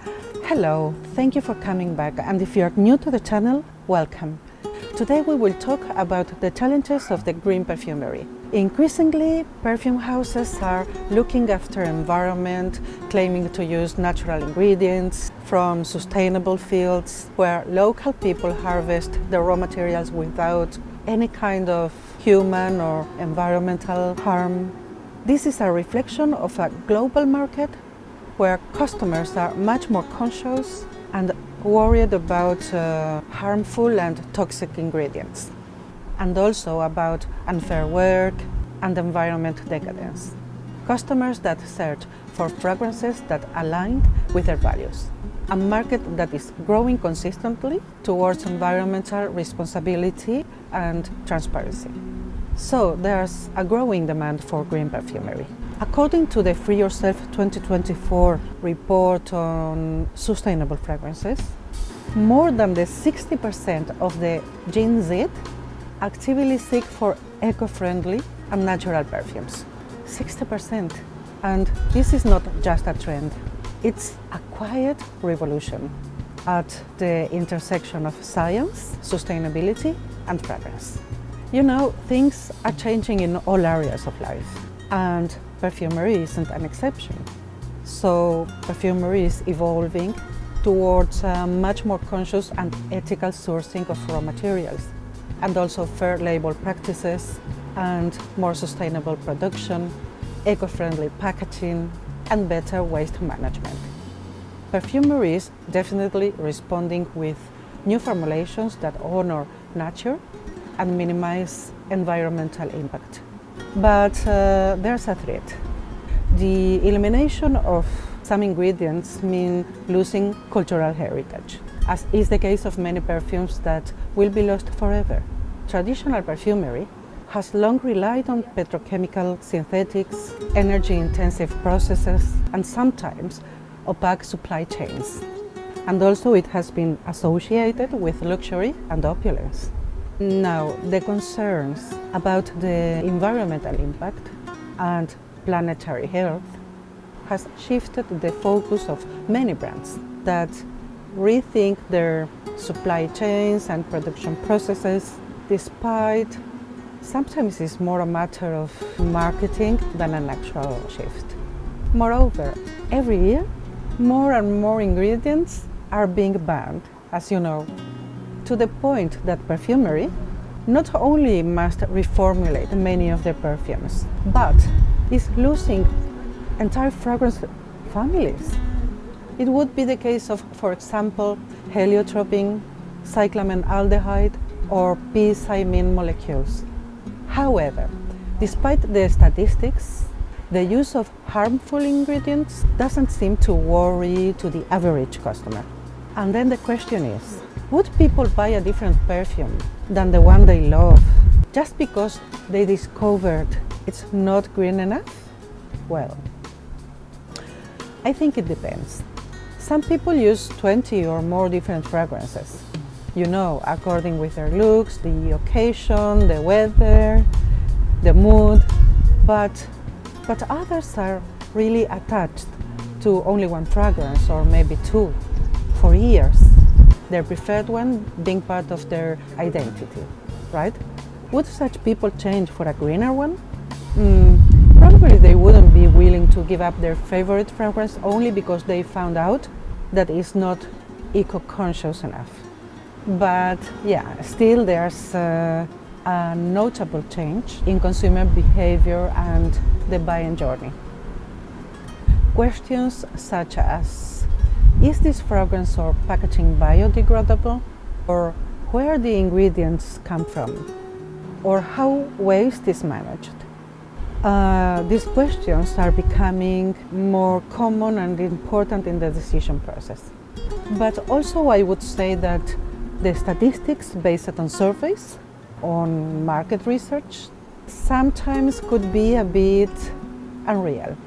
Hello, thank you for coming back, and if you are new to the channel, welcome. Today we will talk about the challenges of the green perfumery. Increasingly, perfume houses are looking after environment, claiming to use natural ingredients from sustainable fields where local people harvest the raw materials without any kind of human or environmental harm. This is a reflection of a global market where customers are much more conscious and worried about harmful and toxic ingredients, and also about unfair work and environment decadence. Customers that search for fragrances that align with their values. A market that is growing consistently towards environmental responsibility and transparency. So there's a growing demand for green perfumery. According to the Free Yourself 2024 report on sustainable fragrances, more than the 60% of the Gen Z actively seek for eco-friendly and natural perfumes. 60%. And this is not just a trend, it's a quiet revolution at the intersection of science, sustainability, and fragrance. You know, things are changing in all areas of life, and perfumery isn't an exception. So perfumery is evolving towards a much more conscious and ethical sourcing of raw materials, and also fair label practices and more sustainable production, eco-friendly packaging, and better waste management. Perfumery is definitely responding with new formulations that honor nature and minimize environmental impact. But there's a threat. The elimination of some ingredients mean losing cultural heritage, as is the case of many perfumes that will be lost forever. Traditional perfumery has long relied on petrochemical synthetics, energy-intensive processes, and sometimes opaque supply chains. And also it has been associated with luxury and opulence. Now, the concerns about the environmental impact and planetary health has shifted the focus of many brands that rethink their supply chains and production processes, despite sometimes it's more a matter of marketing than an actual shift. Moreover, every year, more and more ingredients are being banned, as you know, to the point that perfumery not only must reformulate many of their perfumes, but is losing entire fragrance families. It would be the case of, for example, heliotropin, cyclamenaldehyde, or p-cymene molecules. However, despite the statistics, the use of harmful ingredients doesn't seem to worry to the average customer. And then the question is, would people buy a different perfume than the one they love just because they discovered it's not green enough? Well, I think it depends. Some people use 20 or more different fragrances, you know, according with their looks, the occasion, the weather, the mood, but others are really attached to only one fragrance or maybe two for years. Their preferred one being part of their identity, right? Would such people change for a greener one? Probably they wouldn't be willing to give up their favorite fragrance only because they found out that it's not eco-conscious enough. But yeah, still there's a notable change in consumer behavior and the buying journey. Questions such as, is this fragrance or packaging biodegradable? Or where the ingredients come from? Or how waste is managed? These questions are becoming more common and important in the decision process. But also I would say that the statistics based on surveys, on market research, sometimes could be a bit unreal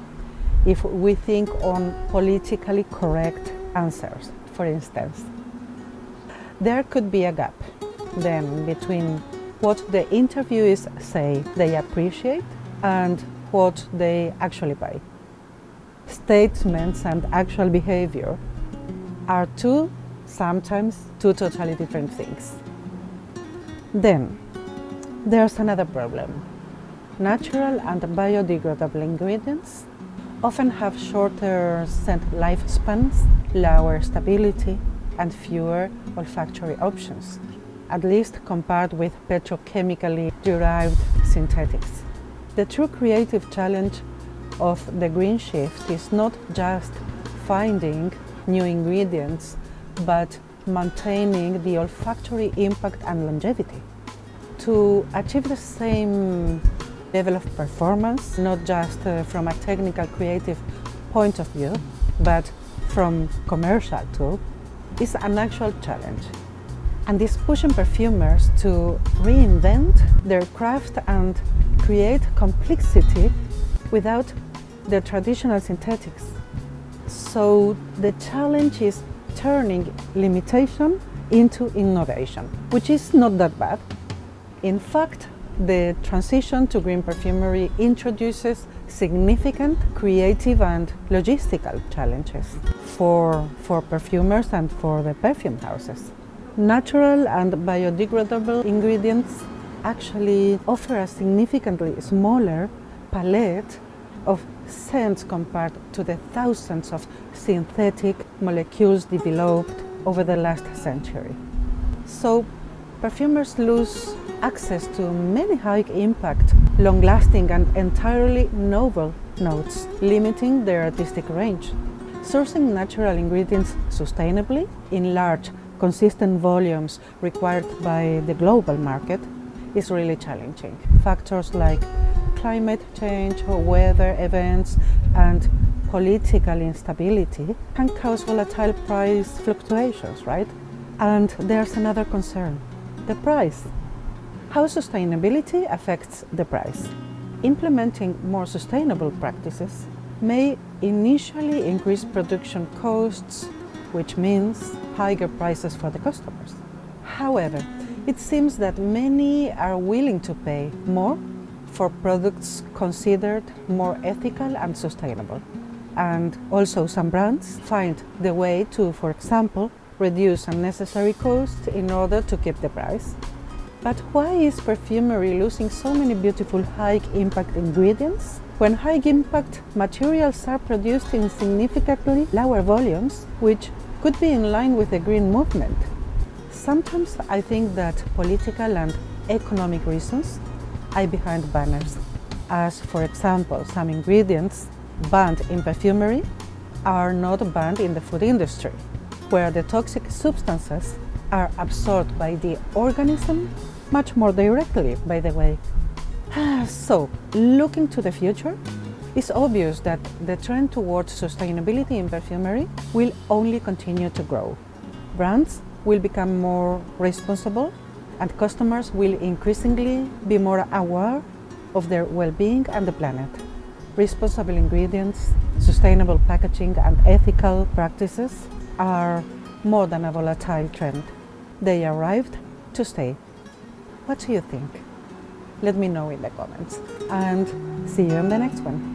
if we think on politically correct answers, for instance. There could be a gap then between what the interviewees say they appreciate and what they actually buy. Statements and actual behavior are sometimes two totally different things. Then, there's another problem. Natural and biodegradable ingredients often have shorter scent lifespans, lower stability, and fewer olfactory options, at least compared with petrochemically derived synthetics. The true creative challenge of the green shift is not just finding new ingredients, but maintaining the olfactory impact and longevity. To achieve the same level of performance, not just from a technical creative point of view, but from commercial too, is an actual challenge. And is pushing perfumers to reinvent their craft and create complexity without the traditional synthetics. So the challenge is turning limitation into innovation, which is not that bad. In fact, the transition to green perfumery introduces significant creative and logistical challenges for perfumers and for the perfume houses. Natural and biodegradable ingredients actually offer a significantly smaller palette of scents compared to the thousands of synthetic molecules developed over the last century. So perfumers lose access to many high-impact, long-lasting and entirely novel notes, limiting their artistic range. Sourcing natural ingredients sustainably in large, consistent volumes required by the global market is really challenging. Factors like climate change, weather events, and political instability can cause volatile price fluctuations, right? And there's another concern, the price. How sustainability affects the price. Implementing more sustainable practices may initially increase production costs, which means higher prices for the customers. However, it seems that many are willing to pay more for products considered more ethical and sustainable. And also some brands find the way to, for example, reduce unnecessary costs in order to keep the price. But why is perfumery losing so many beautiful high-impact ingredients when high-impact materials are produced in significantly lower volumes, which could be in line with the green movement? Sometimes I think that political and economic reasons are behind banners, as for example, some ingredients banned in perfumery are not banned in the food industry, where the toxic substances are absorbed by the organism much more directly, by the way. So, looking to the future, it's obvious that the trend towards sustainability in perfumery will only continue to grow. Brands will become more responsible, and customers will increasingly be more aware of their well-being and the planet. Responsible ingredients, sustainable packaging, and ethical practices are more than a volatile trend. They arrived to stay. What do you think? Let me know in the comments, and see you in the next one.